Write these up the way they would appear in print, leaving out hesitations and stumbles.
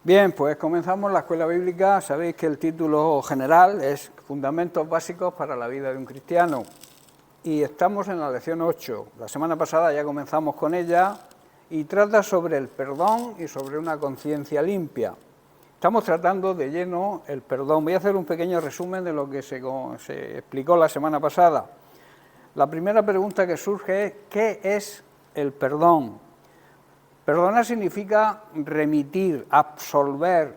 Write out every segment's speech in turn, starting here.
Bien, pues comenzamos la escuela bíblica. Sabéis que el título general es Fundamentos básicos para la vida de un cristiano. Y estamos en la lección 8. La semana pasada ya comenzamos con ella y trata sobre el perdón y sobre una conciencia limpia. Estamos tratando de lleno el perdón. Voy a hacer un pequeño resumen de lo que se explicó la semana pasada. La primera pregunta que surge es, ¿qué es el perdón? Perdonar significa remitir, absolver,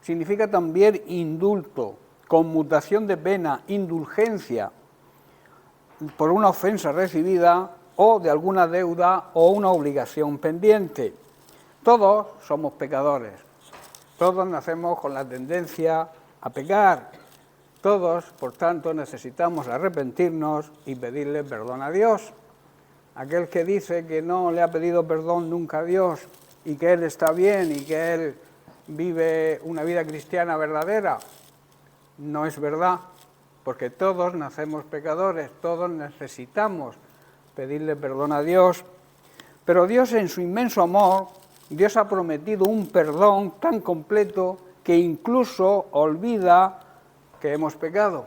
significa también indulto, conmutación de pena, indulgencia por una ofensa recibida o de alguna deuda o una obligación pendiente. Todos somos pecadores, todos nacemos con la tendencia a pecar, todos, por tanto, necesitamos arrepentirnos y pedirle perdón a Dios. Aquel que dice que no le ha pedido perdón nunca a Dios y que él está bien y que él vive una vida cristiana verdadera, no es verdad, porque todos nacemos pecadores, todos necesitamos pedirle perdón a Dios. Pero Dios, en su inmenso amor, Dios ha prometido un perdón tan completo que incluso olvida que hemos pecado.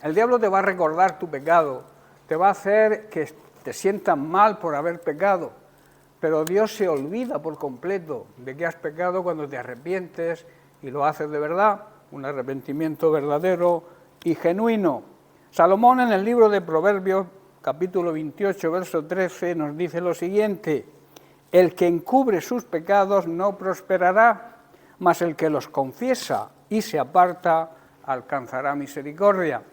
El diablo te va a recordar tu pecado, te va a hacer que te sientas mal por haber pecado, pero Dios se olvida por completo de que has pecado cuando te arrepientes y lo haces de verdad, un arrepentimiento verdadero y genuino. Salomón, en el libro de Proverbios, capítulo 28, verso 13, nos dice lo siguiente: el que encubre sus pecados no prosperará, mas el que los confiesa y se aparta alcanzará misericordia.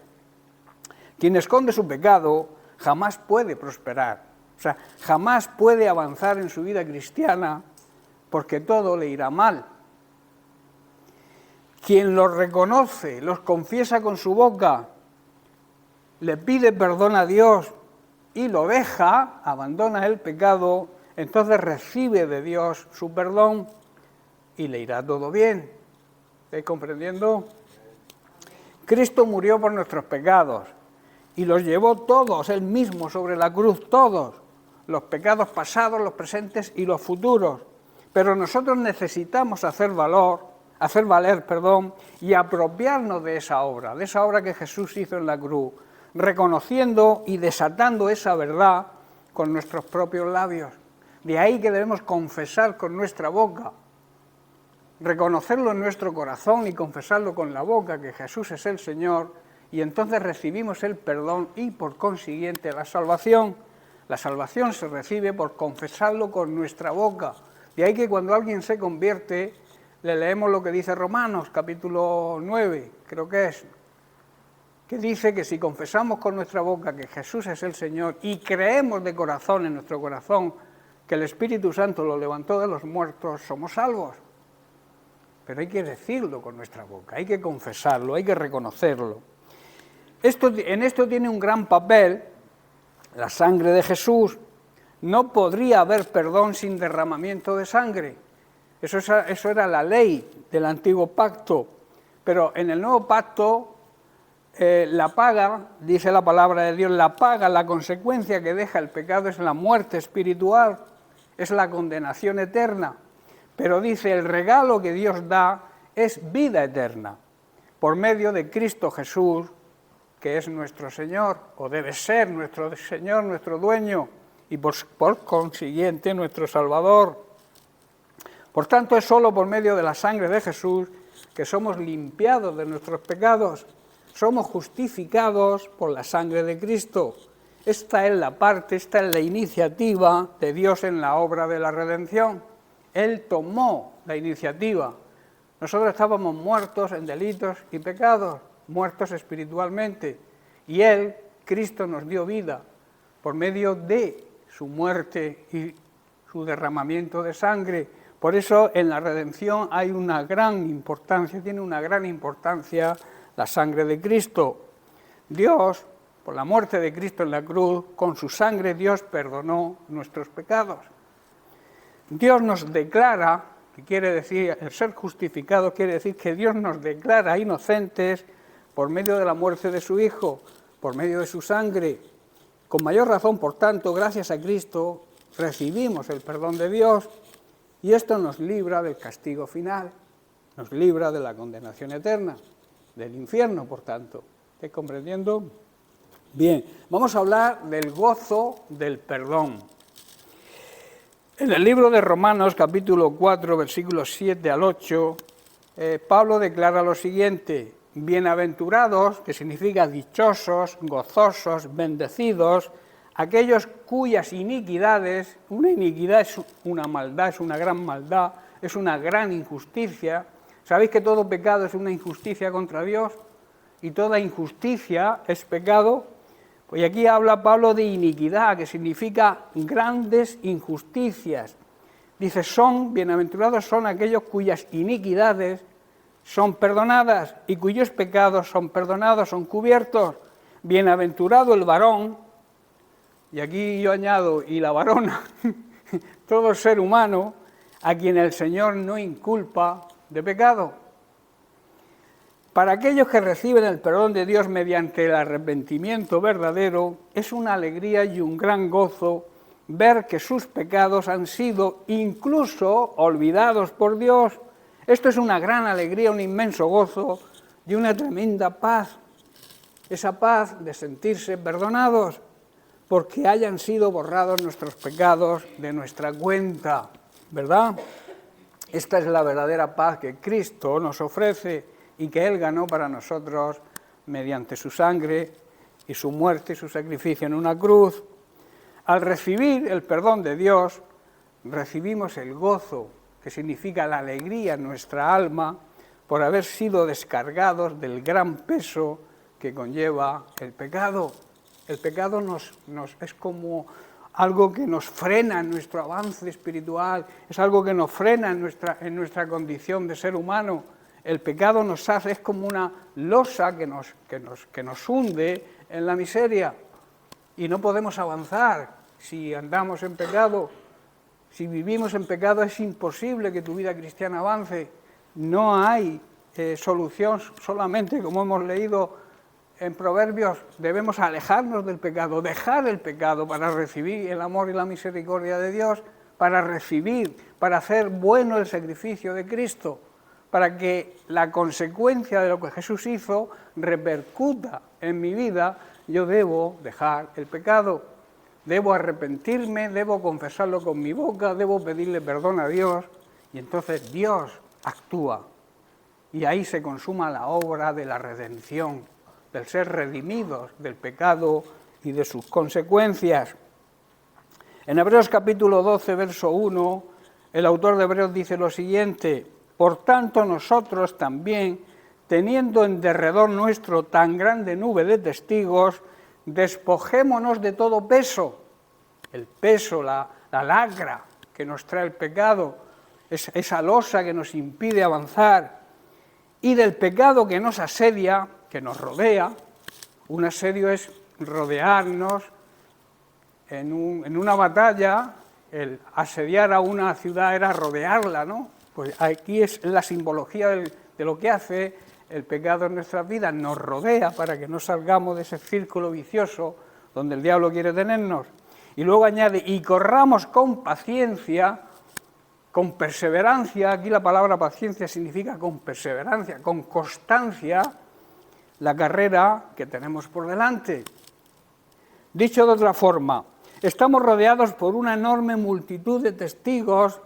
Quien esconde su pecado jamás puede prosperar, o sea, jamás puede avanzar en su vida cristiana porque todo le irá mal. Quien los reconoce, los confiesa con su boca, le pide perdón a Dios y lo deja, abandona el pecado, entonces recibe de Dios su perdón y le irá todo bien. ¿Estáis comprendiendo? Cristo murió por nuestros pecados y los llevó todos, él mismo, sobre la cruz, todos, los pecados pasados, los presentes y los futuros. Pero nosotros necesitamos hacer valer, y apropiarnos de esa obra que Jesús hizo en la cruz, reconociendo y desatando esa verdad con nuestros propios labios. De ahí que debemos confesar con nuestra boca, reconocerlo en nuestro corazón y confesarlo con la boca, que Jesús es el Señor, y entonces recibimos el perdón y por consiguiente la salvación. La salvación se recibe por confesarlo con nuestra boca. De ahí que cuando alguien se convierte, le leemos lo que dice Romanos, capítulo 9, creo que es, que dice que si confesamos con nuestra boca que Jesús es el Señor y creemos de corazón, en nuestro corazón, que el Espíritu Santo lo levantó de los muertos, somos salvos. Pero hay que decirlo con nuestra boca, hay que confesarlo, hay que reconocerlo. En esto tiene un gran papel la sangre de Jesús. No podría haber perdón sin derramamiento de sangre. Eso era la ley del antiguo pacto. Pero en el nuevo pacto, la paga, dice la palabra de Dios, la paga, la consecuencia que deja el pecado es la muerte espiritual, es la condenación eterna. Pero dice, el regalo que Dios da es vida eterna, por medio de Cristo Jesús, que es nuestro Señor, o debe ser nuestro Señor, nuestro dueño, y por consiguiente nuestro Salvador. Por tanto, es solo por medio de la sangre de Jesús que somos limpiados de nuestros pecados, somos justificados por la sangre de Cristo. Esta es la iniciativa de Dios en la obra de la redención. Él tomó la iniciativa. Nosotros estábamos muertos en delitos y pecados, muertos espiritualmente, y Él, Cristo, nos dio vida por medio de su muerte y su derramamiento de sangre. Por eso en la redención hay una gran importancia, tiene una gran importancia la sangre de Cristo. Dios, por la muerte de Cristo en la cruz, con su sangre Dios perdonó nuestros pecados. Dios nos declara, que quiere decir, el ser justificado quiere decir que Dios nos declara inocentes por medio de la muerte de su Hijo, por medio de su sangre. Con mayor razón, por tanto, gracias a Cristo, recibimos el perdón de Dios Y esto nos libra del castigo final, nos libra de la condenación eterna, del infierno, por tanto. ¿Estáis comprendiendo? Bien, vamos a hablar del gozo del perdón. En el libro de Romanos, capítulo 4, versículos 7 al 8, Pablo declara lo siguiente: bienaventurados, que significa dichosos, gozosos, bendecidos, aquellos cuyas iniquidades, una iniquidad es una maldad, es una gran maldad, es una gran injusticia. ¿Sabéis que todo pecado es una injusticia contra Dios? Y toda injusticia es pecado. Pues aquí habla Pablo de iniquidad, que significa grandes injusticias. Dice, bienaventurados son aquellos cuyas iniquidades son perdonadas y cuyos pecados son perdonados, son cubiertos. Bienaventurado el varón, y aquí yo añado, y la varona, todo ser humano, a quien el Señor no inculpa de pecado. Para aquellos que reciben el perdón de Dios mediante el arrepentimiento verdadero, es una alegría y un gran gozo ver que sus pecados han sido incluso olvidados por Dios. Esto es una gran alegría, un inmenso gozo y una tremenda paz. Esa paz de sentirse perdonados porque hayan sido borrados nuestros pecados de nuestra cuenta, ¿verdad? Esta es la verdadera paz que Cristo nos ofrece y que Él ganó para nosotros mediante su sangre y su muerte y su sacrificio en una cruz. Al recibir el perdón de Dios, recibimos el gozo, que significa la alegría en nuestra alma, por haber sido descargados del gran peso que conlleva el pecado. El pecado es como algo que nos frena en nuestro avance espiritual, es algo que nos frena en nuestra condición de ser humano. El pecado es como una losa que nos hunde en la miseria y no podemos avanzar si andamos en pecado. Si vivimos en pecado es imposible que tu vida cristiana avance. No hay solución solamente, como hemos leído en Proverbios, debemos alejarnos del pecado, dejar el pecado para recibir el amor y la misericordia de Dios, para hacer bueno el sacrificio de Cristo, para que la consecuencia de lo que Jesús hizo repercuta en mi vida. Yo debo dejar el pecado, debo arrepentirme, debo confesarlo con mi boca, debo pedirle perdón a Dios, y entonces Dios actúa. Y ahí se consuma la obra de la redención, del ser redimidos del pecado y de sus consecuencias. En Hebreos capítulo 12, verso 1, el autor de Hebreos dice lo siguiente: por tanto nosotros también, teniendo en derredor nuestro tan grande nube de testigos, despojémonos de todo peso, el peso, la lacra que nos trae el pecado, esa losa que nos impide avanzar, y del pecado que nos asedia, que nos rodea. Un asedio es rodearnos en una batalla. El asediar a una ciudad era rodearla, ¿no? Pues aquí es la simbología de lo que hace el pecado en nuestras vidas, nos rodea para que no salgamos de ese círculo vicioso donde el diablo quiere tenernos. Y luego añade, y corramos con paciencia, con perseverancia, aquí la palabra paciencia significa con perseverancia, con constancia, la carrera que tenemos por delante. Dicho de otra forma, estamos rodeados por una enorme multitud de testigos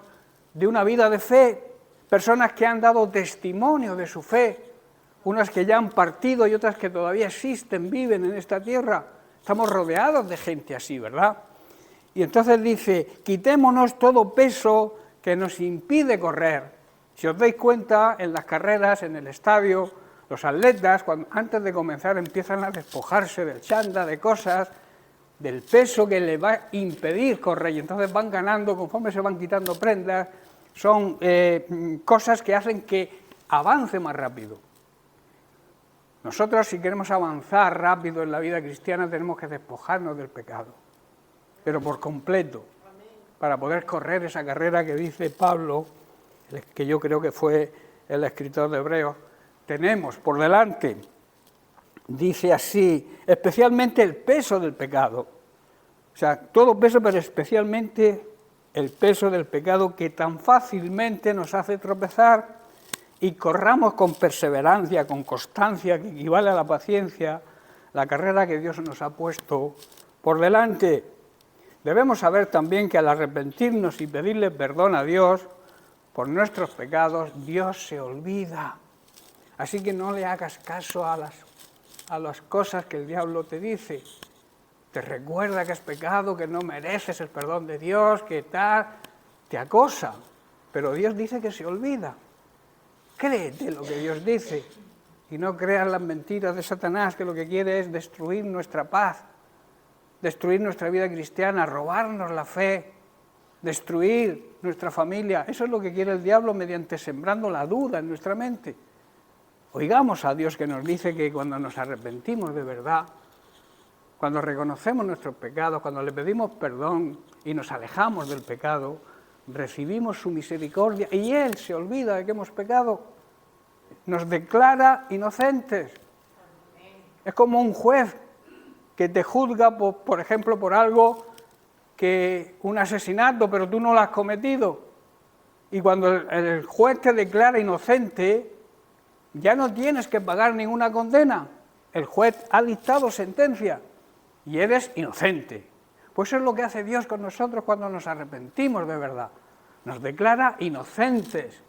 de una vida de fe, personas que han dado testimonio de su fe, unas que ya han partido y otras que todavía existen, viven en esta tierra. Estamos rodeados de gente así, ¿verdad? Y entonces dice, quitémonos todo peso que nos impide correr. Si os dais cuenta, en las carreras, en el estadio, los atletas, antes de comenzar, empiezan a despojarse del chándal, de cosas, del peso que les va a impedir correr, y entonces van ganando conforme se van quitando prendas. Son cosas que hacen que avance más rápido. Nosotros, si queremos avanzar rápido en la vida cristiana, tenemos que despojarnos del pecado, pero por completo, para poder correr esa carrera que dice Pablo, que yo creo que fue el escritor de Hebreos, tenemos por delante. Dice así, especialmente el peso del pecado. O sea, todo peso, pero especialmente el peso del pecado que tan fácilmente nos hace tropezar y corramos con perseverancia, con constancia, que equivale a la paciencia, la carrera que Dios nos ha puesto por delante. Debemos saber también que al arrepentirnos y pedirle perdón a Dios por nuestros pecados, Dios se olvida. Así que no le hagas caso a las cosas que el diablo te dice. Te recuerda que has pecado, que no mereces el perdón de Dios, que tal, te acosa. Pero Dios dice que se olvida. Créete lo que Dios dice y no creas las mentiras de Satanás, que lo que quiere es destruir nuestra paz, destruir nuestra vida cristiana, robarnos la fe, destruir nuestra familia. Eso es lo que quiere el diablo mediante sembrando la duda en nuestra mente. Oigamos a Dios que nos dice que cuando nos arrepentimos de verdad, cuando reconocemos nuestros pecados, cuando le pedimos perdón y nos alejamos del pecado, recibimos su misericordia y Él se olvida de que hemos pecado, nos declara inocentes. Es como un juez que te juzga, por ejemplo, por algo un asesinato, pero tú no lo has cometido. Y cuando el juez te declara inocente, ya no tienes que pagar ninguna condena. El juez ha dictado sentencia y eres inocente. Pues eso es lo que hace Dios con nosotros cuando nos arrepentimos de verdad. Nos declara inocentes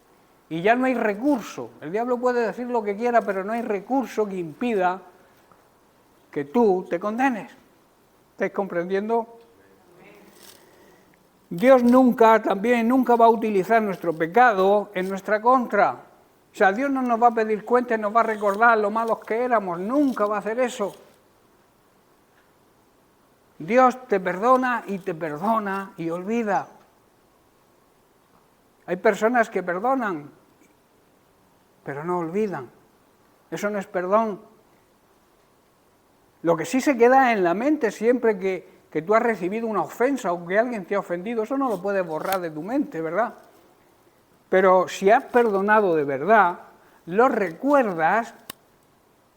y ya no hay recurso. El diablo puede decir lo que quiera, pero no hay recurso que impida que tú te condenes. ¿Estáis comprendiendo? Dios nunca va a utilizar nuestro pecado en nuestra contra. O sea, Dios no nos va a pedir cuentas, nos va a recordar lo malos que éramos, nunca va a hacer eso. Dios te perdona y olvida. Hay personas que perdonan, pero no olvidan. Eso no es perdón. Lo que sí se queda en la mente siempre que tú has recibido una ofensa o que alguien te ha ofendido, eso no lo puedes borrar de tu mente, ¿verdad? Pero si has perdonado de verdad, lo recuerdas,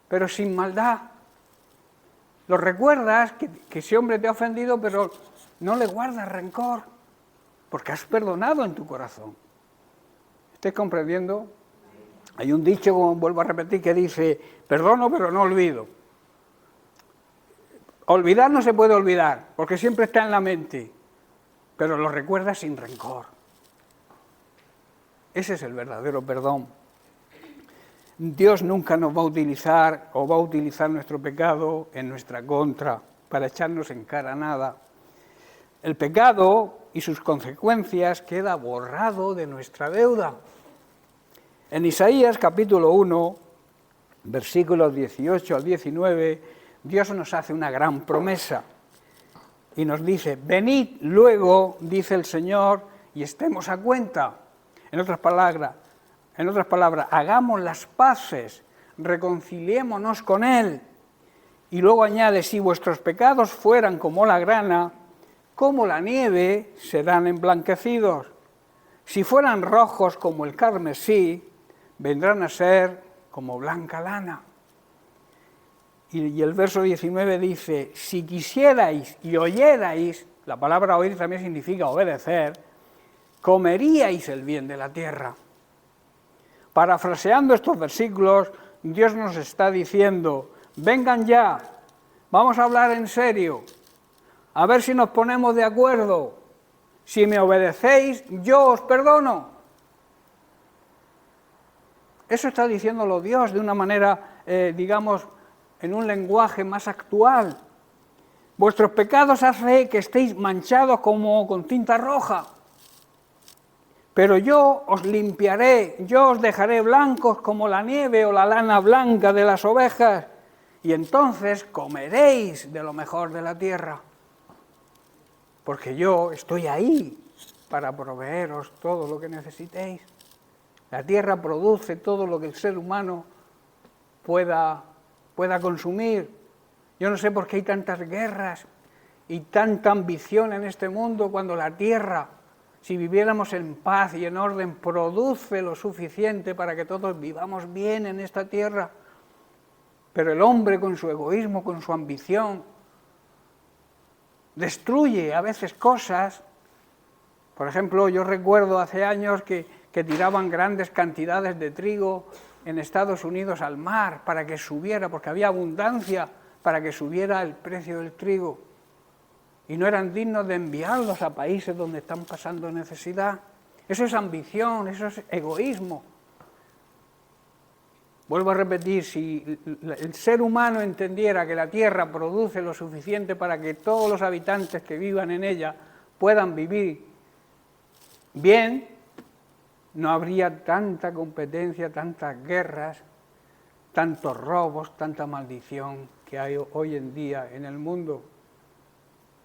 pero sin maldad. Lo recuerdas que ese hombre te ha ofendido, pero no le guardas rencor, porque has perdonado en tu corazón. ¿Estáis comprendiendo? Hay un dicho, como vuelvo a repetir, que dice, perdono pero no olvido. Olvidar no se puede olvidar, porque siempre está en la mente, pero lo recuerdas sin rencor. Ese es el verdadero perdón. Dios nunca nos va a utilizar o va a utilizar nuestro pecado en nuestra contra para echarnos en cara nada. El pecado y sus consecuencias queda borrado de nuestra deuda. En Isaías capítulo 1, versículos 18 al 19, Dios nos hace una gran promesa y nos dice, venid luego, dice el Señor, y estemos a cuenta. En otras palabras, hagamos las paces, reconciliémonos con Él. Y luego añade, si vuestros pecados fueran como la grana, como la nieve, serán emblanquecidos. Si fueran rojos como el carmesí, vendrán a ser como blanca lana. Y el verso 19 dice, si quisierais y oyerais, la palabra oír también significa obedecer, comeríais el bien de la tierra. Parafraseando estos versículos, Dios nos está diciendo, vengan ya, vamos a hablar en serio, a ver si nos ponemos de acuerdo. Si me obedecéis, yo os perdono. Eso está diciéndolo Dios de una manera, digamos, en un lenguaje más actual. Vuestros pecados hacen que estéis manchados como con tinta roja. Pero yo os limpiaré, yo os dejaré blancos como la nieve o la lana blanca de las ovejas, y entonces comeréis de lo mejor de la tierra. Porque yo estoy ahí para proveeros todo lo que necesitéis. La tierra produce todo lo que el ser humano pueda consumir. Yo no sé por qué hay tantas guerras y tanta ambición en este mundo cuando la tierra, si viviéramos en paz y en orden, produce lo suficiente para que todos vivamos bien en esta tierra. Pero el hombre con su egoísmo, con su ambición, destruye a veces cosas Por ejemplo, yo recuerdo hace años que tiraban grandes cantidades de trigo en Estados Unidos al mar para que subiera, porque había abundancia, para que subiera el precio del trigo. Y no eran dignos de enviarlos a países donde están pasando necesidad. Eso es ambición, eso es egoísmo. Vuelvo a repetir, si el ser humano entendiera que la tierra produce lo suficiente para que todos los habitantes que vivan en ella puedan vivir bien, no habría tanta competencia, tantas guerras, tantos robos, tanta maldición que hay hoy en día en el mundo.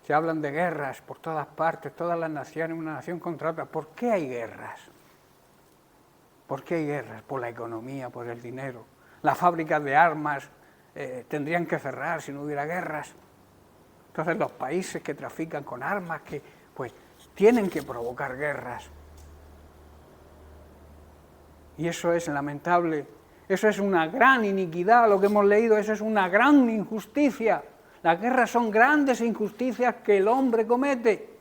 Se hablan de guerras por todas partes, todas las naciones, una nación contra otra. ¿Por qué hay guerras? ¿Por qué hay guerras? Por la economía, por el dinero. Las fábricas de armas tendrían que cerrar si no hubiera guerras. Entonces los países que trafican con armas, pues tienen que provocar guerras. Y eso es lamentable. Eso es una gran iniquidad, lo que hemos leído, eso es una gran injusticia. Las guerras son grandes injusticias que el hombre comete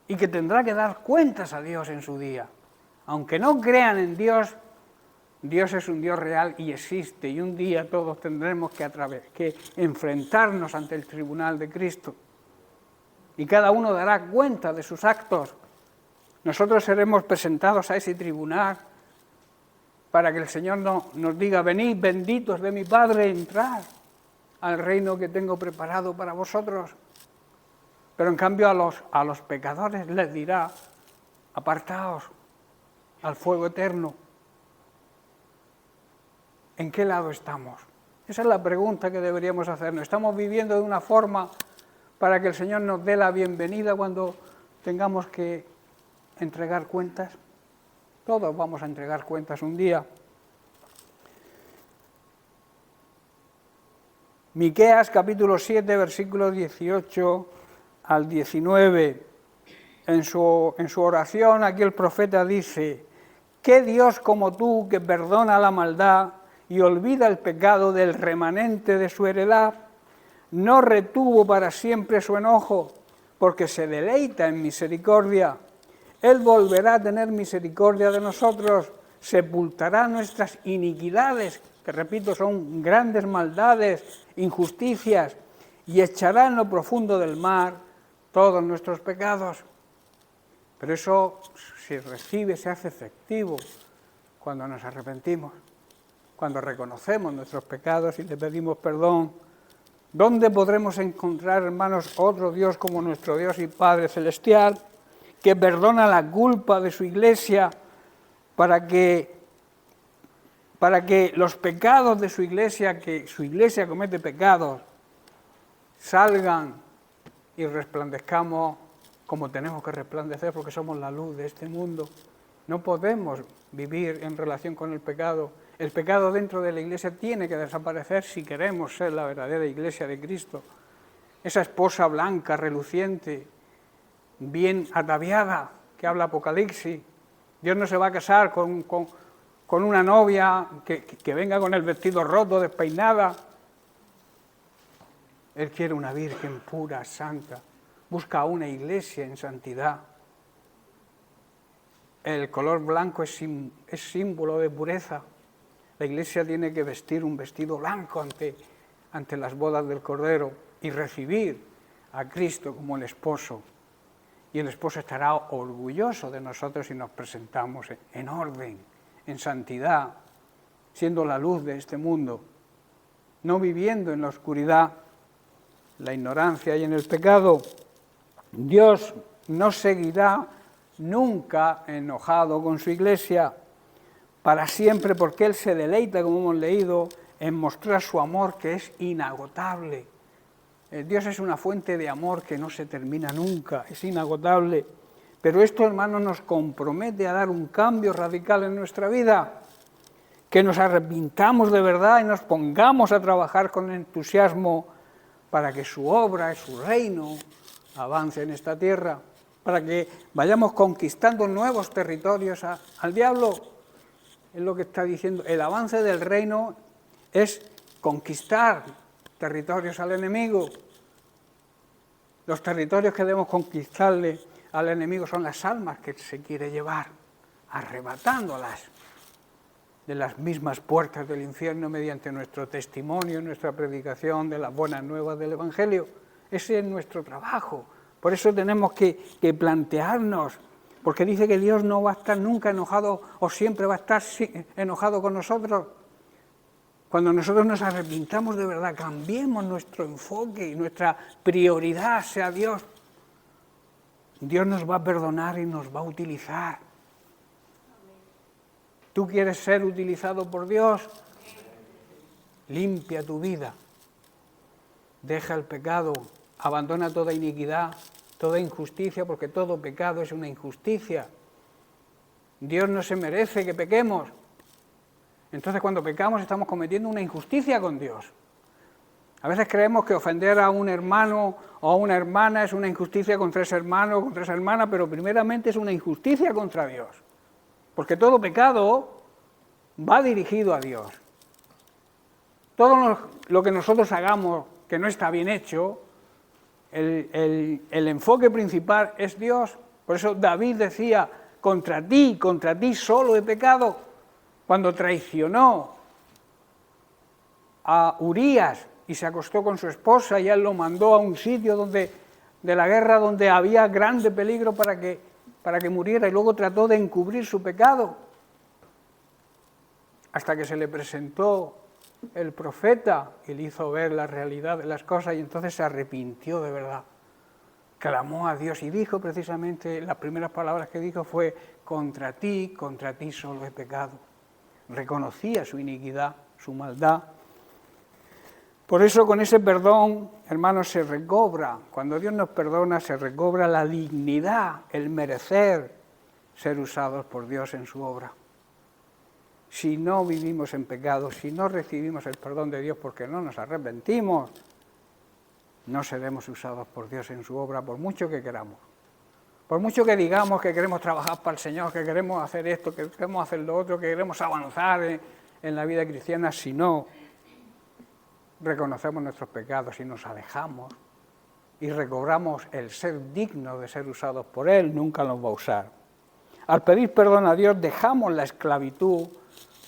y que tendrá que dar cuentas a Dios en su día. Aunque no crean en Dios, Dios es un Dios real y existe, y un día todos tendremos que enfrentarnos ante el tribunal de Cristo. Y cada uno dará cuenta de sus actos. Nosotros seremos presentados a ese tribunal para que el Señor nos diga: venid, benditos de mi Padre, entrad al reino que tengo preparado para vosotros. Pero en cambio a los pecadores les dirá: apartaos al fuego eterno. ¿En qué lado estamos? Esa es la pregunta que deberíamos hacernos. ¿Estamos viviendo de una forma para que el Señor nos dé la bienvenida cuando tengamos que entregar cuentas? Todos vamos a entregar cuentas un día. Miqueas capítulo 7, versículos 18 al 19. En su oración aquí el profeta dice: ¿qué Dios como tú que perdona la maldad y olvida el pecado del remanente de su heredad? No retuvo para siempre su enojo, porque se deleita en misericordia. Él volverá a tener misericordia de nosotros, sepultará nuestras iniquidades, que repito, son grandes maldades, injusticias, y echará en lo profundo del mar todos nuestros pecados. Pero eso se recibe, se hace efectivo cuando nos arrepentimos, cuando reconocemos nuestros pecados y le pedimos perdón. ¿Dónde podremos encontrar, hermanos, otro Dios como nuestro Dios y Padre Celestial, que perdona la culpa de su iglesia para que los pecados de su iglesia, que su iglesia comete pecados, salgan y resplandezcamos como tenemos que resplandecer, porque somos la luz de este mundo? No podemos vivir en relación con el pecado. El pecado dentro de la iglesia tiene que desaparecer si queremos ser la verdadera iglesia de Cristo. Esa esposa blanca, reluciente, bien ataviada, que habla Apocalipsis. Dios no se va a casar con una novia que venga con el vestido roto, despeinada. Él quiere una virgen pura, santa. Busca una iglesia en santidad. El color blanco es símbolo de pureza. La iglesia tiene que vestir un vestido blanco ante las bodas del Cordero y recibir a Cristo como el esposo. Y el esposo estará orgulloso de nosotros si nos presentamos en orden, en santidad, siendo la luz de este mundo, no viviendo en la oscuridad, la ignorancia y en el pecado. Dios no seguirá nunca enojado con su iglesia para siempre, porque Él se deleita, como hemos leído, en mostrar su amor, que es inagotable. Dios es una fuente de amor que no se termina nunca, es inagotable. Pero esto, hermanos, nos compromete a dar un cambio radical en nuestra vida, que nos arrepintamos de verdad y nos pongamos a trabajar con entusiasmo para que su obra y su reino avance en esta tierra, para que vayamos conquistando nuevos territorios. Al diablo es lo que está diciendo: el avance del reino es conquistar territorios al enemigo. Los territorios que debemos conquistarle al enemigo son las almas que se quiere llevar, arrebatándolas de las mismas puertas del infierno mediante nuestro testimonio, nuestra predicación de las buenas nuevas del Evangelio. Ese es nuestro trabajo. Por eso tenemos que plantearnos, porque dice que Dios no va a estar nunca enojado o siempre va a estar enojado con nosotros. Cuando nosotros nos arrepintamos de verdad, cambiemos nuestro enfoque y nuestra prioridad sea Dios. Dios nos va a perdonar y nos va a utilizar. ¿Tú quieres ser utilizado por Dios? Limpia tu vida. Deja el pecado. Abandona toda iniquidad, toda injusticia, porque todo pecado es una injusticia. Dios no se merece que pequemos. Entonces, cuando pecamos, estamos cometiendo una injusticia con Dios. A veces creemos que ofender a un hermano o a una hermana es una injusticia contra ese hermano o contra esa hermana, pero primeramente es una injusticia contra Dios. Porque todo pecado va dirigido a Dios. Todo lo que nosotros hagamos que no está bien hecho, el enfoque principal es Dios. Por eso David decía, contra ti solo he pecado. Cuando traicionó a Urías y se acostó con su esposa y él lo mandó a un sitio de la guerra donde había grande peligro para que muriera, y luego trató de encubrir su pecado hasta que se le presentó el profeta y le hizo ver la realidad de las cosas, y entonces se arrepintió de verdad, clamó a Dios y dijo precisamente, las primeras palabras que dijo fue, contra ti solo he pecado. Reconocía su iniquidad, su maldad. Por eso con ese perdón, hermanos, se recobra, cuando Dios nos perdona, se recobra la dignidad, el merecer ser usados por Dios en su obra. Si no vivimos en pecado, si no recibimos el perdón de Dios porque no nos arrepentimos, no seremos usados por Dios en su obra, por mucho que queramos. Por mucho que digamos que queremos trabajar para el Señor, que queremos hacer esto, que queremos hacer lo otro, que queremos avanzar en la vida cristiana, si no reconocemos nuestros pecados y nos alejamos y recobramos el ser digno de ser usados por Él, nunca nos va a usar. Al pedir perdón a Dios dejamos la esclavitud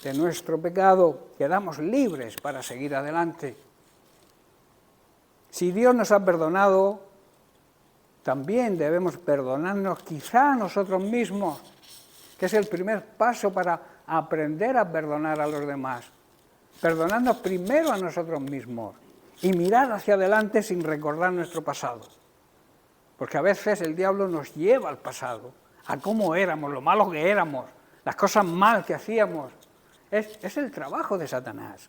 de nuestro pecado, quedamos libres para seguir adelante. Si Dios nos ha perdonado, también debemos perdonarnos quizá a nosotros mismos, que es el primer paso para aprender a perdonar a los demás. Perdonarnos primero a nosotros mismos y mirar hacia adelante sin recordar nuestro pasado. Porque a veces el diablo nos lleva al pasado, a cómo éramos, lo malos que éramos, las cosas mal que hacíamos. Es el trabajo de Satanás.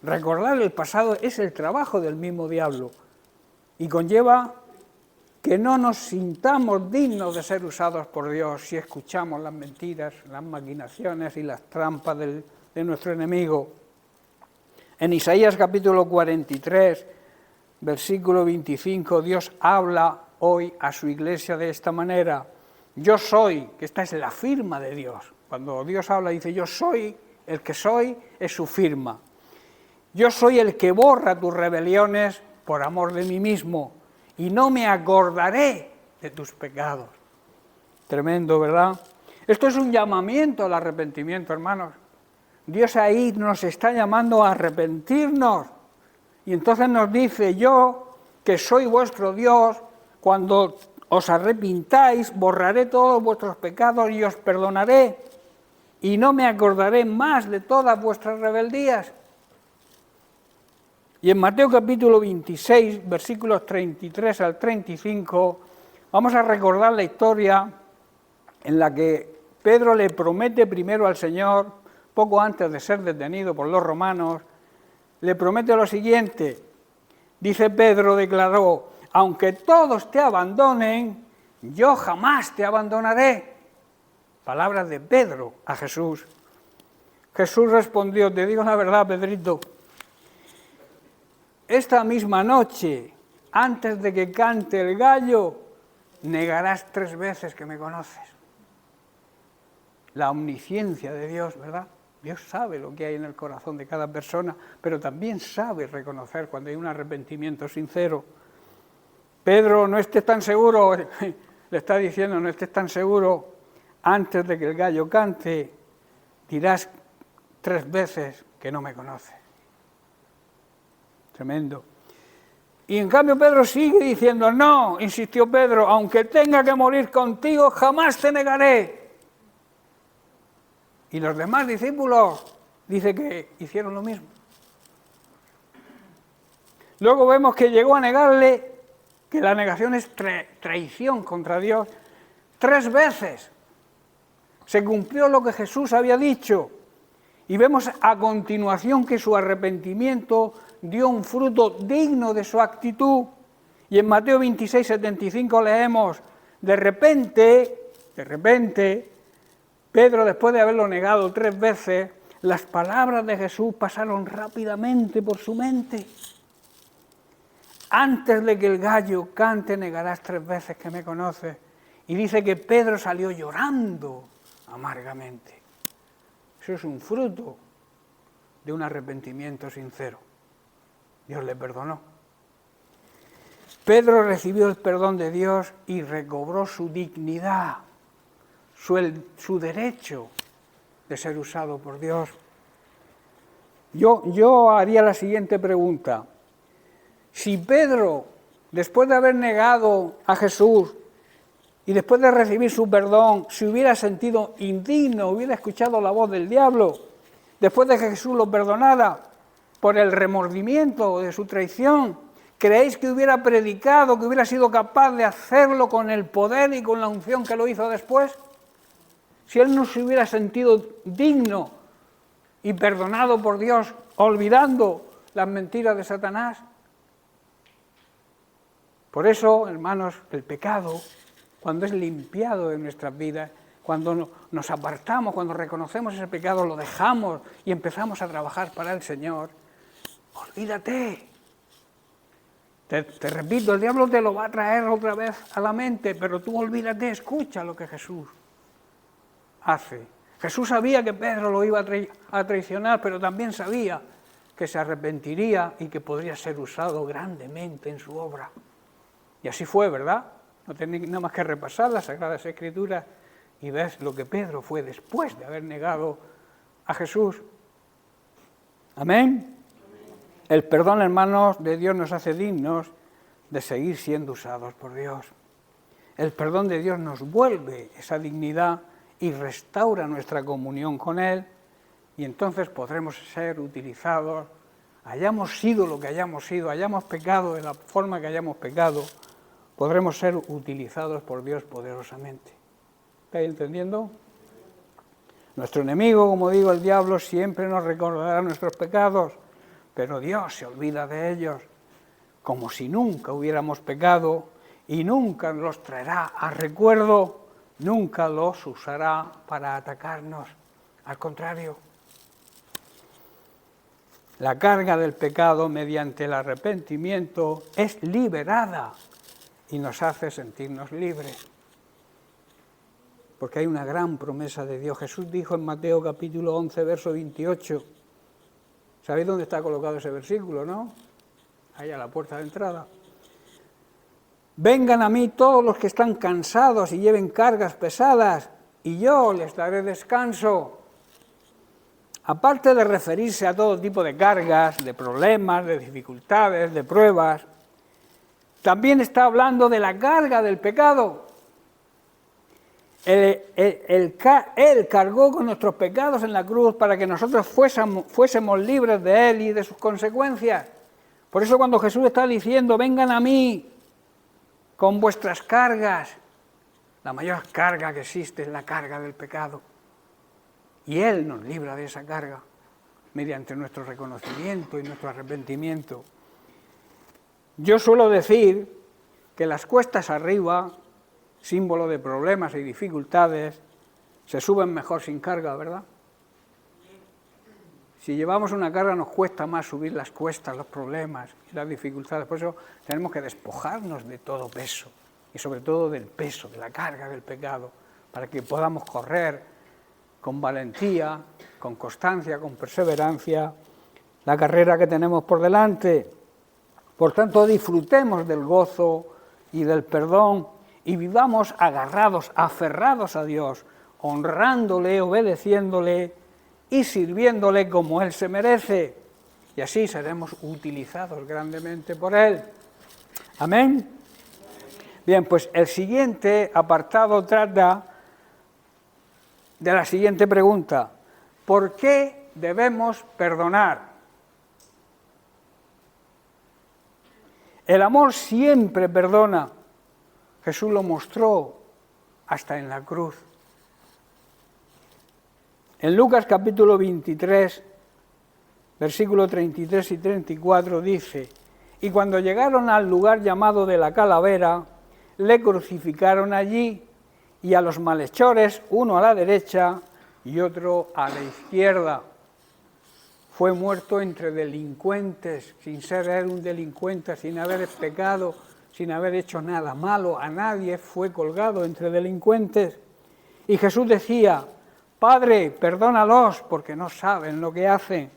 Recordar el pasado es el trabajo del mismo diablo y conlleva que no nos sintamos dignos de ser usados por Dios si escuchamos las mentiras, las maquinaciones y las trampas de nuestro enemigo. En Isaías capítulo 43, versículo 25, Dios habla hoy a su iglesia de esta manera. Yo soy, que esta es la firma de Dios. Cuando Dios habla dice yo soy, el que soy es su firma. Yo soy el que borra tus rebeliones por amor de mí mismo y no me acordaré de tus pecados. Tremendo, ¿verdad? Esto es un llamamiento al arrepentimiento, hermanos. Dios ahí nos está llamando a arrepentirnos. Y entonces nos dice, yo, que soy vuestro Dios, cuando os arrepintáis, borraré todos vuestros pecados y os perdonaré. Y no me acordaré más de todas vuestras rebeldías. Y en Mateo capítulo 26, versículos 33 al 35, vamos a recordar la historia en la que Pedro le promete primero al Señor, poco antes de ser detenido por los romanos, le promete lo siguiente. Dice Pedro, declaró, aunque todos te abandonen, yo jamás te abandonaré. Palabras de Pedro a Jesús. Jesús respondió, te digo la verdad, Pedrito, esta misma noche, antes de que cante el gallo, negarás 3 veces que me conoces. La omnisciencia de Dios, ¿verdad? Dios sabe lo que hay en el corazón de cada persona, pero también sabe reconocer cuando hay un arrepentimiento sincero. Pedro, no estés tan seguro, le le está diciendo, no estés tan seguro, antes de que el gallo cante, dirás 3 veces que no me conoces. Tremendo. Y en cambio Pedro sigue diciendo, no, insistió Pedro, aunque tenga que morir contigo, jamás te negaré. Y los demás discípulos, dice que hicieron lo mismo. Luego vemos que llegó a negarle, que la negación es traición contra Dios, 3 veces. Se cumplió lo que Jesús había dicho. Y vemos a continuación que su arrepentimiento dio un fruto digno de su actitud. Y en Mateo 26, 75 leemos, de repente, Pedro, después de haberlo negado 3 veces, las palabras de Jesús pasaron rápidamente por su mente. Antes de que el gallo cante, negarás 3 veces que me conoces. Y dice que Pedro salió llorando amargamente. Eso es un fruto de un arrepentimiento sincero. Dios le perdonó. Pedro recibió el perdón de Dios y recobró su dignidad, su derecho de ser usado por Dios. Yo haría la siguiente pregunta. Si Pedro, después de haber negado a Jesús y después de recibir su perdón, se hubiera sentido indigno, hubiera escuchado la voz del diablo, después de que Jesús lo perdonara por el remordimiento de su traición, ¿creéis que hubiera predicado, que hubiera sido capaz de hacerlo con el poder y con la unción que lo hizo después? Si él no se hubiera sentido digno y perdonado por Dios, olvidando las mentiras de Satanás. Por eso, hermanos, el pecado, cuando es limpiado de nuestras vidas, cuando nos apartamos, cuando reconocemos ese pecado, lo dejamos y empezamos a trabajar para el Señor, olvídate. Te repito, el diablo te lo va a traer otra vez a la mente, pero tú olvídate, escucha lo que Jesús hace. Jesús sabía que Pedro lo iba a traicionar, pero también sabía que se arrepentiría y que podría ser usado grandemente en su obra. Y así fue, ¿verdad? No tenéis nada más que repasar las Sagradas Escrituras y ves lo que Pedro fue después de haber negado a Jesús. Amén. El perdón, hermanos, de Dios nos hace dignos de seguir siendo usados por Dios. El perdón de Dios nos vuelve esa dignidad y restaura nuestra comunión con Él, y entonces podremos ser utilizados, hayamos sido lo que hayamos sido, hayamos pecado de la forma que hayamos pecado, podremos ser utilizados por Dios poderosamente. ¿Estáis entendiendo? Nuestro enemigo, como digo, el diablo, siempre nos recordará nuestros pecados, pero Dios se olvida de ellos, como si nunca hubiéramos pecado, y nunca los traerá a recuerdo, nunca los usará para atacarnos. Al contrario, la carga del pecado mediante el arrepentimiento es liberada y nos hace sentirnos libres. Porque hay una gran promesa de Dios. Jesús dijo en Mateo capítulo 11, verso 28. ¿Sabéis dónde está colocado ese versículo, no? Ahí a la puerta de entrada. Vengan a mí todos los que están cansados y lleven cargas pesadas, y yo les daré descanso. Aparte de referirse a todo tipo de cargas, de problemas, de dificultades, de pruebas, también está hablando de la carga del pecado. Él cargó con nuestros pecados en la cruz para que nosotros fuésemos libres de Él y de sus consecuencias. Por eso cuando Jesús está diciendo, vengan a mí con vuestras cargas, la mayor carga que existe es la carga del pecado. Y Él nos libra de esa carga mediante nuestro reconocimiento y nuestro arrepentimiento. Yo suelo decir que las cuestas arriba, símbolo de problemas y dificultades, se suben mejor sin carga, ¿verdad? Si llevamos una carga nos cuesta más subir las cuestas, los problemas y las dificultades. Por eso tenemos que despojarnos de todo peso y sobre todo del peso, de la carga del pecado, para que podamos correr con valentía, con constancia, con perseverancia, la carrera que tenemos por delante. Por tanto, disfrutemos del gozo y del perdón y vivamos agarrados, aferrados a Dios, honrándole, obedeciéndole y sirviéndole como Él se merece. Y así seremos utilizados grandemente por Él. Amén. Bien, pues el siguiente apartado trata de la siguiente pregunta: ¿por qué debemos perdonar? El amor siempre perdona. Jesús lo mostró hasta en la cruz. En Lucas capítulo 23, versículos 33 y 34 dice: y cuando llegaron al lugar llamado de la Calavera, le crucificaron allí, y a los malhechores, uno a la derecha y otro a la izquierda. Fue muerto entre delincuentes, sin ser él un delincuente, sin haber pecado, sin haber hecho nada malo a nadie, fue colgado entre delincuentes. Y Jesús decía: Padre, perdónalos, porque no saben lo que hacen.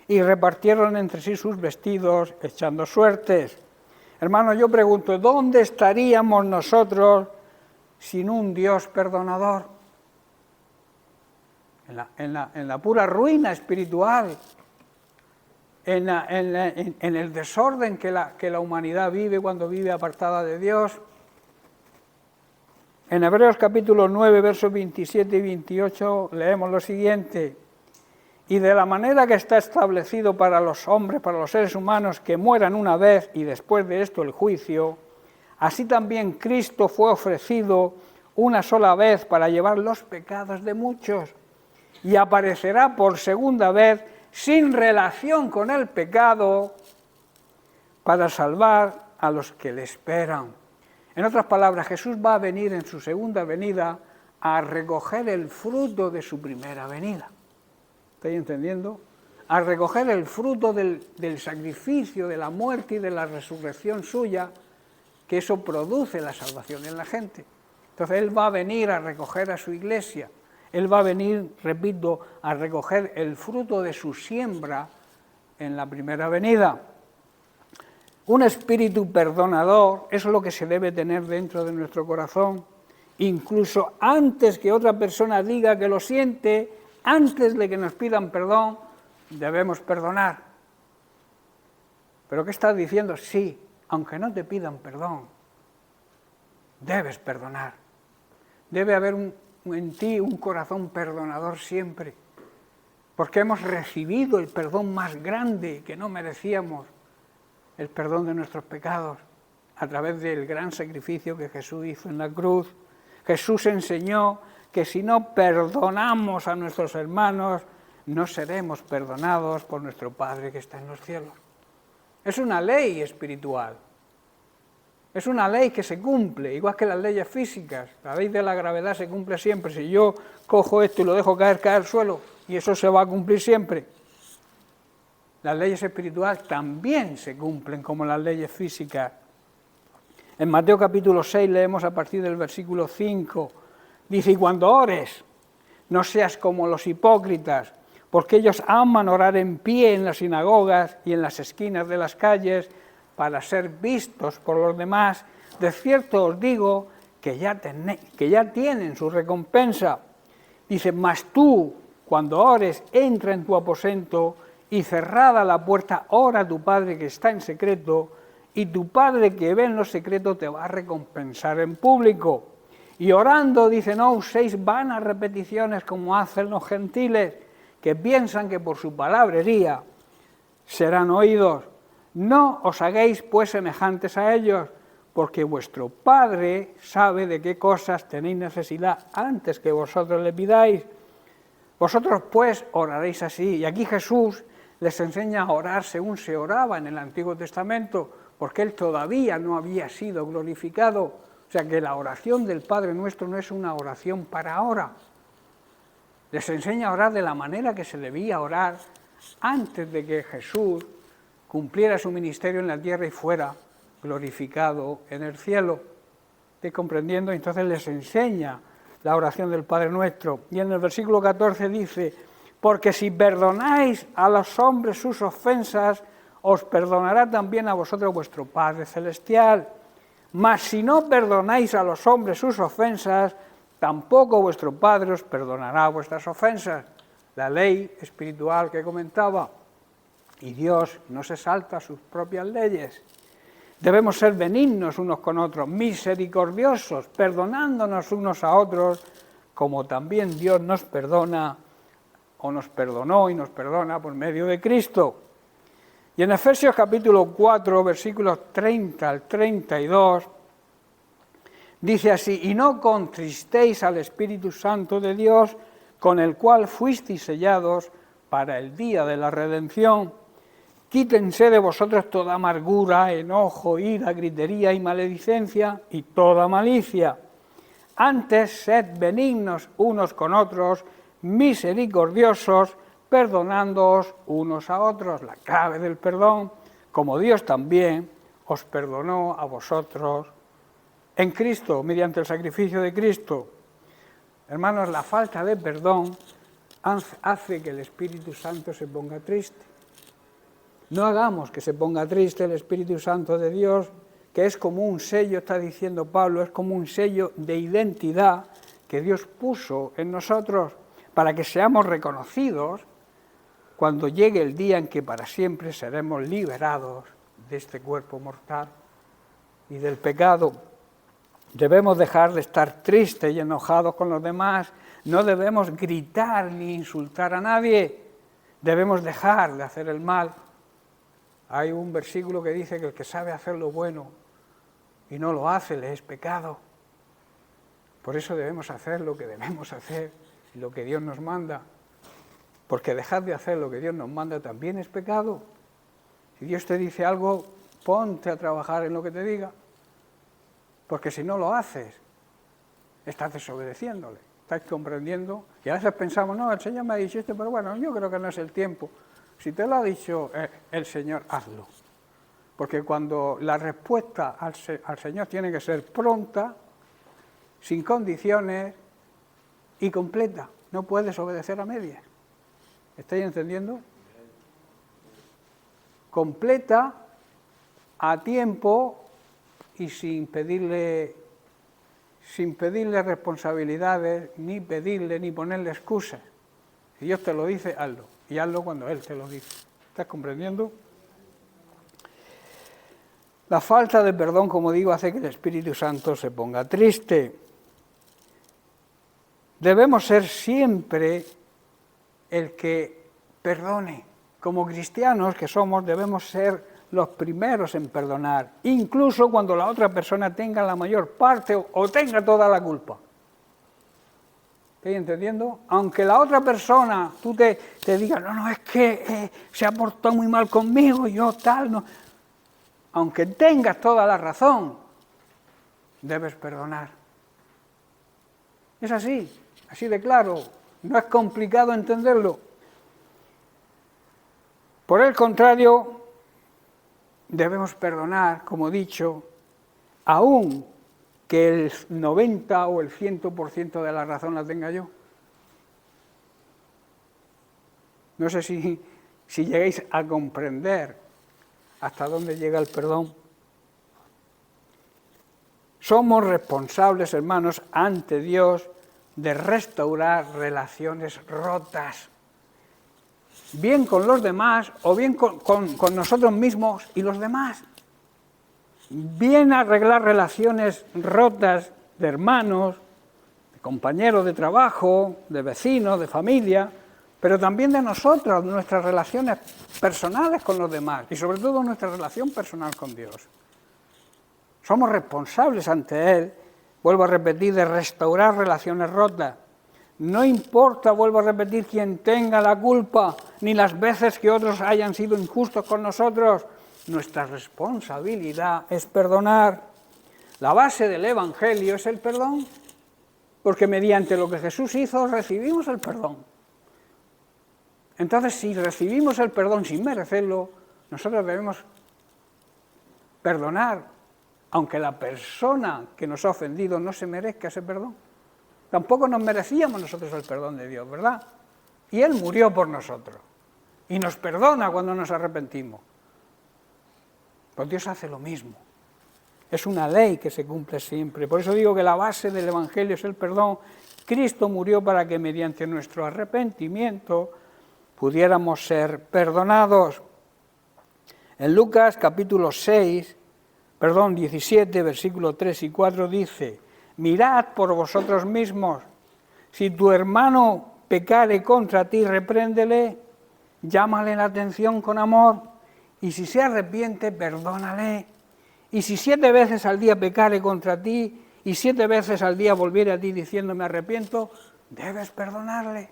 Y repartieron entre sí sus vestidos, echando suertes. Hermano, yo pregunto, ¿dónde estaríamos nosotros sin un Dios perdonador? En la pura ruina espiritual, en el desorden que la humanidad vive cuando vive apartada de Dios. En Hebreos capítulo 9, versos 27 y 28 leemos lo siguiente: y de la manera que está establecido para los hombres, para los seres humanos, que mueran una vez y después de esto el juicio, así también Cristo fue ofrecido una sola vez para llevar los pecados de muchos, y aparecerá por segunda vez sin relación con el pecado para salvar a los que le esperan. En otras palabras, Jesús va a venir en su segunda venida a recoger el fruto de su primera venida. ¿Estáis entendiendo? A recoger el fruto del sacrificio, de la muerte y de la resurrección suya, que eso produce la salvación en la gente. Entonces Él va a venir a recoger a su iglesia. Él va a venir, repito, a recoger el fruto de su siembra en la primera venida. Un espíritu perdonador es lo que se debe tener dentro de nuestro corazón. Incluso antes que otra persona diga que lo siente, antes de que nos pidan perdón, debemos perdonar. ¿Pero qué estás diciendo? Sí, aunque no te pidan perdón, debes perdonar. Debe haber en ti un corazón perdonador siempre, porque hemos recibido el perdón más grande que no merecíamos, el perdón de nuestros pecados, a través del gran sacrificio que Jesús hizo en la cruz. Jesús enseñó que si no perdonamos a nuestros hermanos, no seremos perdonados por nuestro Padre que está en los cielos. Es una ley espiritual. Es una ley que se cumple, igual que las leyes físicas. La ley de la gravedad se cumple siempre. Si yo cojo esto y lo dejo caer al suelo, y eso se va a cumplir siempre. Las leyes espirituales también se cumplen como las leyes físicas. En Mateo capítulo 6 leemos a partir del versículo 5. Dice: y cuando ores, no seas como los hipócritas, porque ellos aman orar en pie en las sinagogas y en las esquinas de las calles para ser vistos por los demás. De cierto os digo que ya tienen su recompensa. Dice: mas tú, cuando ores, entra en tu aposento y cerrada la puerta, ora a tu Padre que está en secreto, y tu Padre que ve en lo secreto te va a recompensar en público. Y orando, dice, no uséis vanas repeticiones como hacen los gentiles, que piensan que por su palabrería serán oídos. No os hagáis pues semejantes a ellos, porque vuestro Padre sabe de qué cosas tenéis necesidad antes que vosotros le pidáis. Vosotros pues oraréis así. Y aquí Jesús les enseña a orar según se oraba en el Antiguo Testamento, porque Él todavía no había sido glorificado. O sea que la oración del Padre Nuestro no es una oración para ahora. Les enseña a orar de la manera que se debía orar antes de que Jesús cumpliera su ministerio en la tierra y fuera glorificado en el cielo. ¿Estáis comprendiendo? Entonces les enseña la oración del Padre Nuestro. Y en el versículo 14 dice: porque si perdonáis a los hombres sus ofensas, os perdonará también a vosotros vuestro Padre Celestial. Mas si no perdonáis a los hombres sus ofensas, tampoco vuestro Padre os perdonará vuestras ofensas. La ley espiritual que comentaba. Y Dios no se salta sus propias leyes. Debemos ser benignos unos con otros, misericordiosos, perdonándonos unos a otros, como también Dios nos perdona, o nos perdonó y nos perdona por medio de Cristo. Y en Efesios capítulo 4, versículos 30 al 32, dice así: y no contristéis al Espíritu Santo de Dios, con el cual fuisteis sellados para el día de la redención. Quítense de vosotros toda amargura, enojo, ira, gritería y maledicencia y toda malicia. Antes sed benignos unos con otros, misericordiosos, perdonándoos unos a otros. La clave del perdón, como Dios también os perdonó a vosotros en Cristo, mediante el sacrificio de Cristo. Hermanos, la falta de perdón hace que el Espíritu Santo se ponga triste. No hagamos que se ponga triste el Espíritu Santo de Dios, que es como un sello, está diciendo Pablo, es como un sello de identidad que Dios puso en nosotros para que seamos reconocidos cuando llegue el día en que para siempre seremos liberados de este cuerpo mortal y del pecado. Debemos dejar de estar tristes y enojados con los demás, no debemos gritar ni insultar a nadie, debemos dejar de hacer el mal. Hay un versículo que dice que el que sabe hacer lo bueno y no lo hace, le es pecado. Por eso debemos hacer lo que debemos hacer y lo que Dios nos manda. Porque dejar de hacer lo que Dios nos manda también es pecado. Si Dios te dice algo, ponte a trabajar en lo que te diga. Porque si no lo haces, estás desobedeciéndole, estás comprendiendo. Y a veces pensamos, no, el Señor me ha dicho esto, pero bueno, yo creo que no es el tiempo. Si te lo ha dicho el Señor, hazlo. Porque cuando la respuesta al Señor tiene que ser pronta, sin condiciones y completa. No puedes obedecer a medias. ¿Estáis entendiendo? Completa, a tiempo y sin pedirle responsabilidades, ni pedirle, ni ponerle excusas. Si Dios te lo dice, hazlo. Y hazlo cuando Él te lo dice. ¿Estás comprendiendo? La falta de perdón, como digo, hace que el Espíritu Santo se ponga triste. Debemos ser siempre el que perdone. Como cristianos que somos, debemos ser los primeros en perdonar, incluso cuando la otra persona tenga la mayor parte o tenga toda la culpa. ¿Estáis entendiendo? Aunque la otra persona, tú te digas, no, es que se ha portado muy mal conmigo, yo tal, no. Aunque tengas toda la razón, debes perdonar. Es así de claro, no es complicado entenderlo. Por el contrario, debemos perdonar, como he dicho, aún que el 90 o el 100% de la razón la tenga yo. No sé si llegáis a comprender hasta dónde llega el perdón. Somos responsables, hermanos, ante Dios de restaurar relaciones rotas, bien con los demás o bien con nosotros mismos y los demás. Bien arreglar relaciones rotas de hermanos, de compañeros de trabajo, de vecinos, de familia, pero también de nosotros, nuestras relaciones personales con los demás y sobre todo nuestra relación personal con Dios. Somos responsables ante Él, vuelvo a repetir, de restaurar relaciones rotas. No importa, vuelvo a repetir, quién tenga la culpa, ni las veces que otros hayan sido injustos con nosotros. Nuestra responsabilidad es perdonar. La base del Evangelio es el perdón, porque mediante lo que Jesús hizo recibimos el perdón. Entonces, si recibimos el perdón sin merecerlo, nosotros debemos perdonar, aunque la persona que nos ha ofendido no se merezca ese perdón. Tampoco nos merecíamos nosotros el perdón de Dios, ¿verdad? Y Él murió por nosotros. Y nos perdona cuando nos arrepentimos. Pues Dios hace lo mismo. es una ley que se cumple siempre. Por eso digo que la base del Evangelio es el perdón. Cristo murió para que mediante nuestro arrepentimiento pudiéramos ser perdonados. En Lucas capítulo 17, versículos 3 y 4 dice: mirad por vosotros mismos, si tu hermano pecare contra ti, repréndele, llámale la atención con amor, y si se arrepiente, perdónale. Y si 7 veces al día pecare contra ti, y 7 veces al día volviere a ti diciendo me arrepiento, debes perdonarle.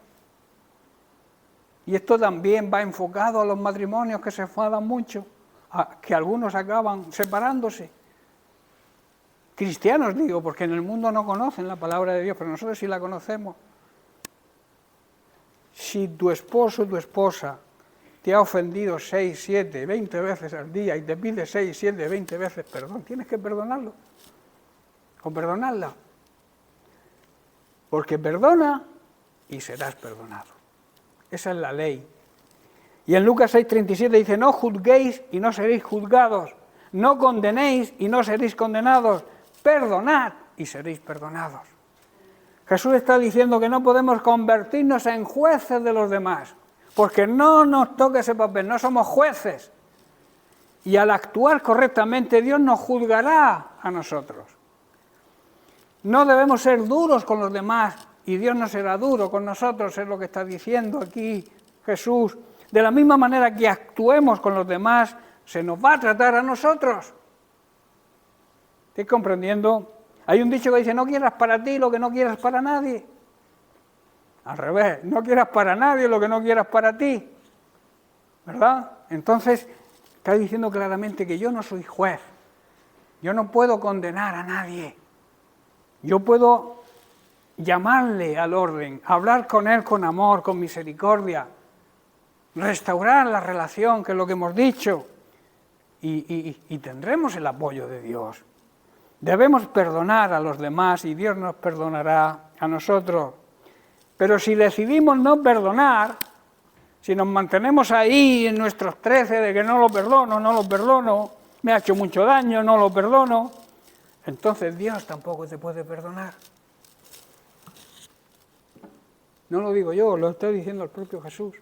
Y esto también va enfocado a los matrimonios que se enfadan mucho, que algunos acaban separándose. Cristianos digo, porque en el mundo no conocen la palabra de Dios, pero nosotros sí la conocemos. Si tu esposo o tu esposa te ha ofendido 6, 7, 20 veces al día y te pide 6, 7, 20 veces perdón, tienes que perdonarlo o perdonarla. Porque perdona y serás perdonado. Esa es la ley. Y en Lucas 6:37 dice: no juzguéis y no seréis juzgados, no condenéis y no seréis condenados, perdonad y seréis perdonados. Jesús está diciendo que no podemos convertirnos en jueces de los demás, porque no nos toca ese papel, no somos jueces. Y al actuar correctamente, Dios nos juzgará a nosotros. No debemos ser duros con los demás, y Dios no será duro con nosotros, es lo que está diciendo aquí Jesús. De la misma manera que actuemos con los demás, se nos va a tratar a nosotros. ¿Estás comprendiendo? Hay un dicho que dice: no quieras para ti lo que no quieras para nadie. Al revés, no quieras para nadie lo que no quieras para ti. ¿Verdad? Entonces, está diciendo claramente que yo no soy juez. Yo no puedo condenar a nadie. Yo puedo llamarle al orden, hablar con él con amor, con misericordia, restaurar la relación, que es lo que hemos dicho, y tendremos el apoyo de Dios. Debemos perdonar a los demás y Dios nos perdonará a nosotros. Pero si decidimos no perdonar, si nos mantenemos ahí en nuestros 13 de que no lo perdono, me ha hecho mucho daño, no lo perdono, entonces Dios tampoco te puede perdonar. No lo digo yo, lo está diciendo el propio Jesús.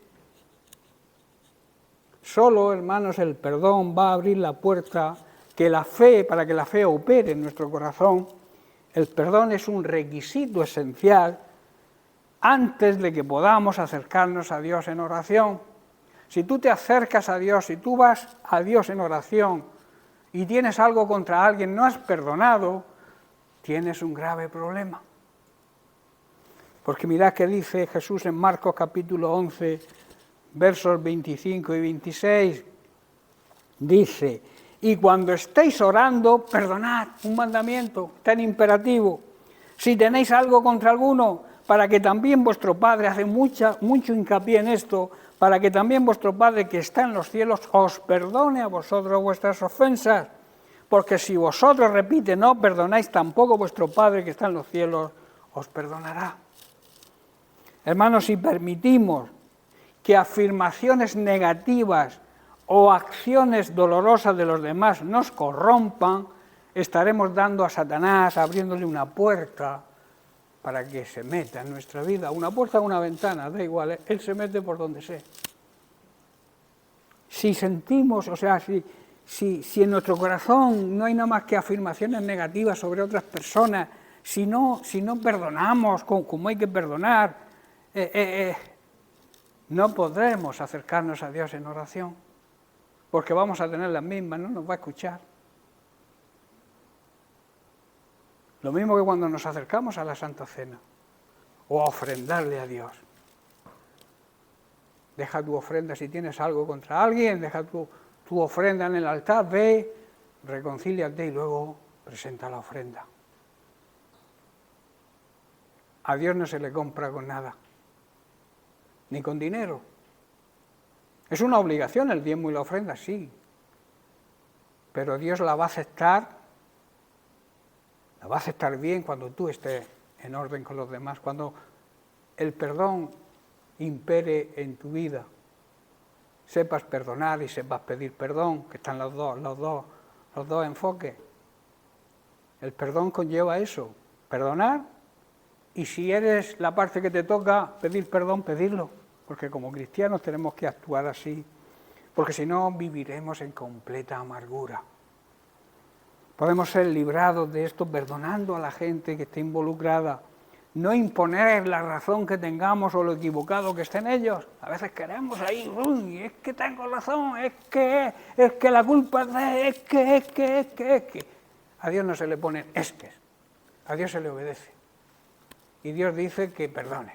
Solo, hermanos, el perdón va a abrir la puerta que la fe, para que la fe opere en nuestro corazón. El perdón es un requisito esencial antes de que podamos acercarnos a Dios en oración. Si tú te acercas a Dios, si tú vas a Dios en oración y tienes algo contra alguien, no has perdonado, tienes un grave problema. Porque mirad que dice Jesús en Marcos capítulo 11, versos 25 y 26, dice: y cuando estéis orando, perdonad, un mandamiento, está en imperativo. Si tenéis algo contra alguno, para que también vuestro Padre, hace mucho hincapié en esto, para que también vuestro Padre que está en los cielos os perdone a vosotros vuestras ofensas. Porque si vosotros, repite, no perdonáis, tampoco vuestro Padre que está en los cielos os perdonará. Hermanos, si permitimos que afirmaciones negativas o acciones dolorosas de los demás nos corrompan, estaremos dando a Satanás, abriéndole una puerta para que se meta en nuestra vida. Una puerta o una ventana, da igual, él se mete por donde sea. Si sentimos, o sea, si en nuestro corazón no hay nada más que afirmaciones negativas sobre otras personas, si no perdonamos como hay que perdonar, no podremos acercarnos a Dios en oración, porque vamos a tener las mismas, no nos va a escuchar. Lo mismo que cuando nos acercamos a la Santa Cena o a ofrendarle a Dios. Deja tu ofrenda si tienes algo contra alguien, deja tu ofrenda en el altar, ve, reconcíliate y luego presenta la ofrenda. A Dios no se le compra con nada, ni con dinero. Es una obligación el diezmo y la ofrenda, sí, pero Dios la va a aceptar bien cuando tú estés en orden con los demás, cuando el perdón impere en tu vida, sepas perdonar y sepas pedir perdón, que están los dos enfoques. El perdón conlleva eso, perdonar, y si eres la parte que te toca pedir perdón, pedirlo, porque como cristianos tenemos que actuar así, porque si no viviremos en completa amargura. Podemos ser librados de esto perdonando a la gente que esté involucrada, no imponer la razón que tengamos o lo equivocado que estén ellos. A veces queremos ahí, uy, es que tengo razón, es que la culpa es de, es que. A Dios no se le pone es que, a Dios se le obedece. Y Dios dice que perdones.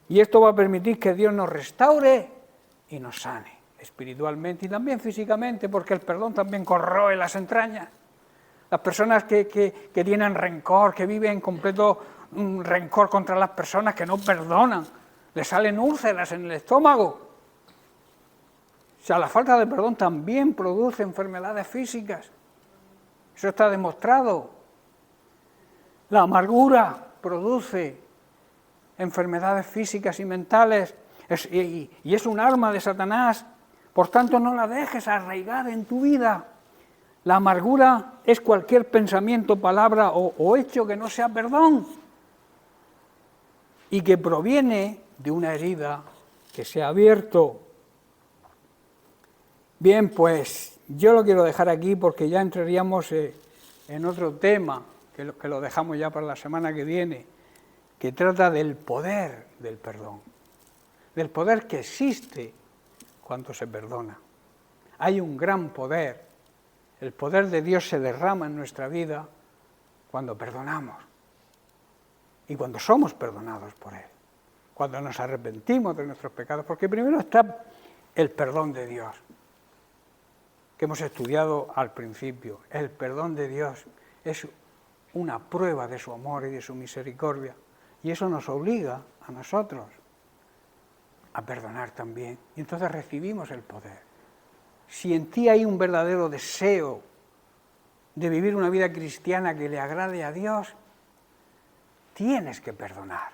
Y esto va a permitir que Dios nos restaure y nos sane espiritualmente y también físicamente, porque el perdón también corroe las entrañas. Las personas que tienen rencor, que viven en completo rencor contra las personas, que no perdonan, les salen úlceras en el estómago. O sea, la falta de perdón también produce enfermedades físicas. Eso está demostrado. La amargura produce enfermedades físicas y mentales y es un arma de Satanás. Por tanto, no la dejes arraigar en tu vida. La amargura es cualquier pensamiento, palabra o hecho que no sea perdón y que proviene de una herida que se ha abierto. Bien, pues yo lo quiero dejar aquí porque ya entraríamos en otro tema, que lo dejamos ya para la semana que viene, que trata del poder del perdón, del poder que existe cuando se perdona. Hay un gran poder. El poder de Dios se derrama en nuestra vida cuando perdonamos y cuando somos perdonados por Él, cuando nos arrepentimos de nuestros pecados, porque primero está el perdón de Dios, que hemos estudiado al principio. El perdón de Dios es una prueba de su amor y de su misericordia, y eso nos obliga a nosotros a perdonar también, y entonces recibimos el poder. Si en ti hay un verdadero deseo de vivir una vida cristiana que le agrade a Dios, tienes que perdonar.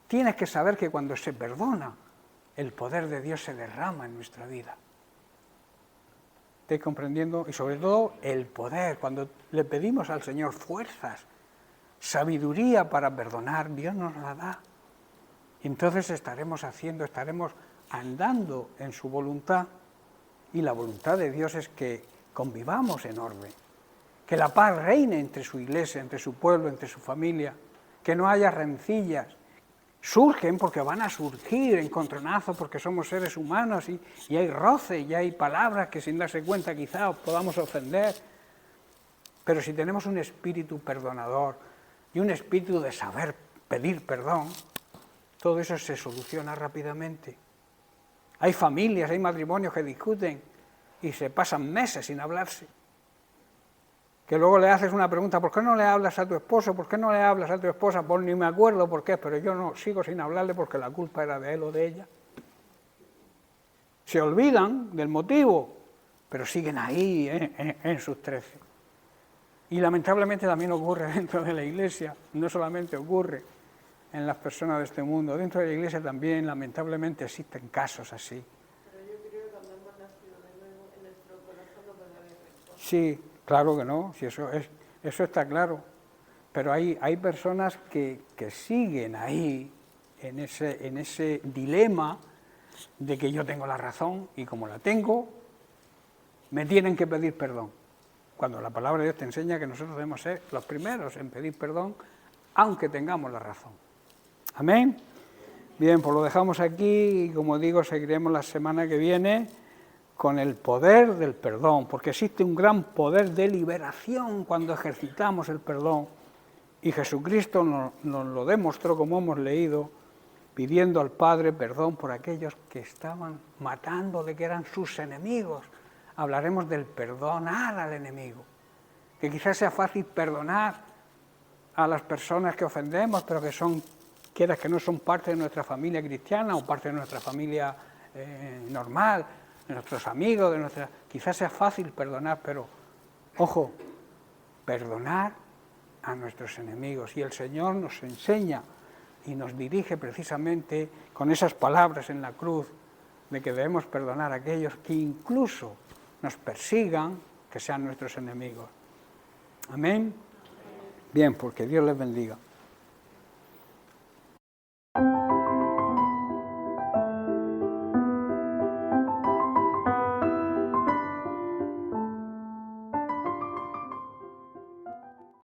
Tienes que saber que cuando se perdona, el poder de Dios se derrama en nuestra vida. ¿Estáis comprendiendo? Y sobre todo el poder. Cuando le pedimos al Señor fuerzas, sabiduría para perdonar, Dios nos la da. Y entonces estaremos andando en su voluntad. Y la voluntad de Dios es que convivamos en orden, que la paz reine entre su iglesia, entre su pueblo, entre su familia, que no haya rencillas. Surgen porque van a surgir encontronazos, porque somos seres humanos y hay roce y hay palabras que sin darse cuenta quizá podamos ofender. Pero si tenemos un espíritu perdonador y un espíritu de saber pedir perdón, todo eso se soluciona rápidamente. Hay familias, hay matrimonios que discuten y se pasan meses sin hablarse. Que luego le haces una pregunta, ¿por qué no le hablas a tu esposo? ¿Por qué no le hablas a tu esposa? Pues ni me acuerdo por qué, pero yo no sigo sin hablarle porque la culpa era de él o de ella. Se olvidan del motivo, pero siguen ahí en sus 13. Y lamentablemente también ocurre dentro de la iglesia, no solamente ocurre en las personas de este mundo, dentro de la iglesia también lamentablemente existen casos así. Pero yo creo que cuando hemos nacido de nuevo en nuestro corazón no puede haber rencor. Sí, claro que no, si eso está claro, pero hay personas que siguen ahí en ese dilema de que yo tengo la razón y como la tengo, me tienen que pedir perdón. Cuando la palabra de Dios te enseña que nosotros debemos ser los primeros en pedir perdón, aunque tengamos la razón. Amén. Bien, pues lo dejamos aquí y como digo, seguiremos la semana que viene con el poder del perdón, porque existe un gran poder de liberación cuando ejercitamos el perdón. Y Jesucristo nos lo demostró, como hemos leído, pidiendo al Padre perdón por aquellos que estaban matándole, que eran sus enemigos. Hablaremos del perdonar al enemigo, que quizás sea fácil perdonar a las personas que ofendemos, pero que quieras que no son parte de nuestra familia cristiana o parte de nuestra familia normal, de nuestros amigos, quizás sea fácil perdonar, pero, ojo, perdonar a nuestros enemigos. Y el Señor nos enseña y nos dirige precisamente con esas palabras en la cruz de que debemos perdonar a aquellos que incluso nos persigan que sean nuestros enemigos. Amén. Bien, porque Dios les bendiga.